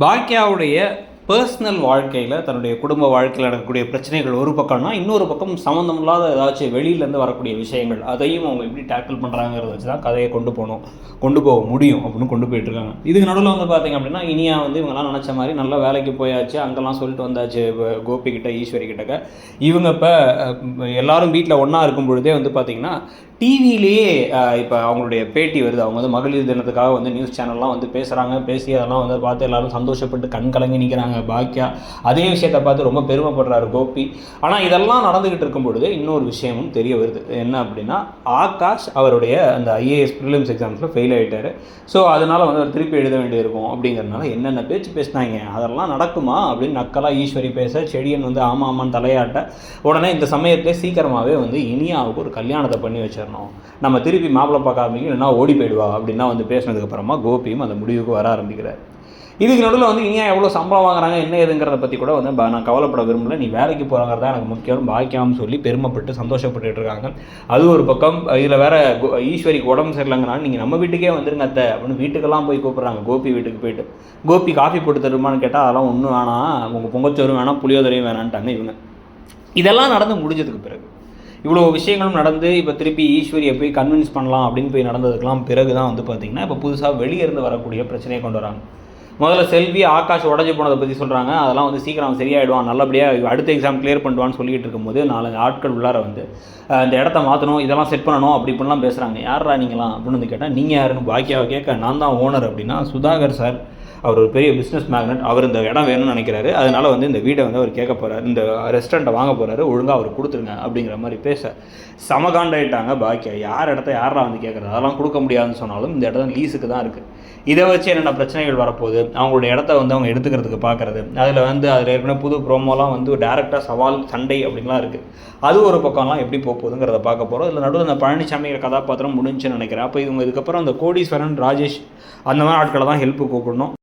பாக்கியாவுடைய personal வாழ்க்கையில் தன்னுடைய குடும்ப வாழ்க்கையில் நடக்கக்கூடிய பிரச்சனைகள் ஒரு பக்கம்னா, இன்னொரு பக்கம் சம்மந்தம் இல்லாத ஏதாச்சும் வெளியிலேருந்து வரக்கூடிய விஷயங்கள், அதையும் அவங்க எப்படி டேக்கிள் பண்ணுறாங்கிறத வச்சு தான் கதையை கொண்டு போக முடியும் அப்படின்னு கொண்டு போயிட்டுருக்காங்க. இதுக்கு நடுவில் வந்து பார்த்திங்க அப்படின்னா, இனியா வந்து இவங்கெல்லாம் நினச்ச மாதிரி நல்ல வேலைக்கு போயாச்சு, அங்கெல்லாம் சொல்லிட்டு வந்தாச்சு கோபிக்கிட்ட ஈஸ்வரி கிட்டக்க. இவங்க இப்போ எல்லோரும் வீட்டில் ஒன்றா இருக்கும் பொழுதே வந்து பார்த்திங்கன்னா டிவிலேயே இப்போ அவங்களுடைய பேட்டி வருது. அவங்க வந்து மகளிர் தினத்துக்காக வந்து நியூஸ் சேனல்லாம் வந்து பேசி அதெல்லாம் வந்து பார்த்து எல்லோரும் சந்தோஷப்பட்டு கண் கலங்கி நிற்கிறாங்க. பாக்கியா அதே விஷயத்தை பார்த்து ரொம்ப பெருமைப்படுறாரு கோபி. ஆனால் இதெல்லாம் நடந்துக்கிட்டு இருக்கும் பொழுது இன்னொரு விஷயமும் தெரிய வருது. என்ன அப்படின்னா, ஆகாஷ் அவருடைய அந்த ஐஏஎஸ் ப்ரிலிம்ஸ் எக்ஸாம்ஸில் ஃபெயில் ஆகிட்டார். ஸோ அதனால் வந்து அவர் திருப்பி எழுத வேண்டியிருக்கும். அப்படிங்கிறதுனால என்னென்ன பேச்சு பேசினாங்க, அதெல்லாம் நடக்குமா அப்படின்னு நக்கலாக ஈஸ்வரி பேச, செடியன் வந்து ஆமாம் தலையாட்ட, உடனே இந்த சமயத்திலே சீக்கிரமாகவே வந்து இனியாவுக்கு ஒரு கல்யாணத்தை பண்ணி வச்சார். நம்ம திருப்பி மாப்பிள்ளை பார்க்க ஆரம்பிக்கும், இல்லைன்னா ஓடி போயிடுவா அப்படின்னா வந்து பேசினதுக்கப்புறமா கோபியும் அந்த முடிவுக்கு வர ஆரம்பிக்கிறார். இதுக்கு நடுவில் வந்து இனியா எவ்வளோ சம்பளம் வாங்குறாங்க என்ன ஏதுங்கிறத பற்றி கூட வந்து நான் கவலைப்பட விரும்பல, நீ வேலைக்கு போகிறாங்கிறதா எனக்கு முக்கியம் பாக்கியான்னு சொல்லி பெருமைப்பட்டு சந்தோஷப்பட்டு இருக்காங்க. அது ஒரு பக்கம். இதில் வேற ஈஸ்வரிக்கு உடம்பு சரியில்லைங்கிறனால நீங்கள் நம்ம வீட்டுக்கே வந்துருங்க அத்தை அப்படின்னு வீட்டுக்கெல்லாம் போய் கூப்பிட்றாங்க. கோபி வீட்டுக்கு போயிட்டு கோபி காஃபி போட்டு தருமான்னு கேட்டால் அதெல்லாம் ஒன்றும் வேணாம், உங்கள் பொங்கச்சோறும் வேணாம் புளியோதரையும் வேணான்ட்டாங்க இவங்க. இதெல்லாம் நடந்து முடிஞ்சதுக்கு பிறகு இவ்வளோ விஷயங்களும் நடந்து இப்போ திருப்பி ஈஸ்வரியை போய் கன்வின்ஸ் பண்ணலாம் அப்படின்னு போய் நடந்ததுக்கெல்லாம் பிறகு தான் வந்து பார்த்திங்கன்னா இப்போ புதுசாக வெளியே இருந்து வரக்கூடிய பிரச்சனையை கொண்டு வராங்க. முதல்ல செல்வி ஆகாஷ் உடஞ்சி போனதை பற்றி சொல்கிறாங்க. அதெல்லாம் வந்து சீக்கிரம் சரியாயிடுவான், நல்லபடியாக அடுத்த எக்ஸாம் கிளியர் பண்ணுவான்னு சொல்லிகிட்டு இருக்கும்போது 4 ஆட்கள் உள்ளார வந்து இந்த இடத்த மாற்றணும், இதெல்லாம் செட் பண்ணணும் அப்படி இப்படிலாம் பேசுகிறாங்க. யாரா நீங்களாம் அப்படின்னு வந்து கேட்டால், நீங்கள் யாருன்னு பாக்கியாவை கேட்க, நான் தான் ஓனர் அப்படின்னா, சுதாகர் சார் அவர் ஒரு பெரிய பிஸ்னஸ் மேக்னட், அவர் இந்த இடம் வேணும்னு நினைக்கிறாரு, அதனால் வந்து இந்த வீடை வந்து அவர் கேட்க போகிறார், இந்த ரெஸ்டாரண்ட்டை வாங்க போகிறாரு, ஒழுங்காக அவர் கொடுத்துருங்க அப்படிங்கிற மாதிரி பேச சமகாண்டாயிட்டாங்க பாக்கியா. யார் இடத்த யாரா வந்து கேட்குறது, அதெல்லாம் கொடுக்க முடியாதுன்னு சொன்னாலும் இந்த இடம் லீஸுக்கு தான் இருக்குது, இதை வச்சு என்னென்ன பிரச்சனைகள் வரப்போகுது, அவங்களுடைய இடத்த வந்து அவங்க எடுத்துக்கிறதுக்கு பார்க்குறது, அதில் ஏற்கனவே புது ப்ரோமோலாம் வந்து டேரெக்டாக சவால் சண்டை அப்படின்லாம் இருக்குது. அது ஒரு பக்கம்லாம் எப்படி போகுதுங்கிறத பார்க்க போகிறோம். இதில் நடுவில் அந்த பழனிசாமிங்கிற கதாபாத்திரம் முடிஞ்சுன்னு நினைக்கிறேன். அப்போ இவங்க இதுக்கப்புறம் அந்த கோடீஸ்வரன் ராஜேஷ் அந்த மாதிரி ஆட்களை தான் ஹெல்ப்பு கூப்பிடணும்.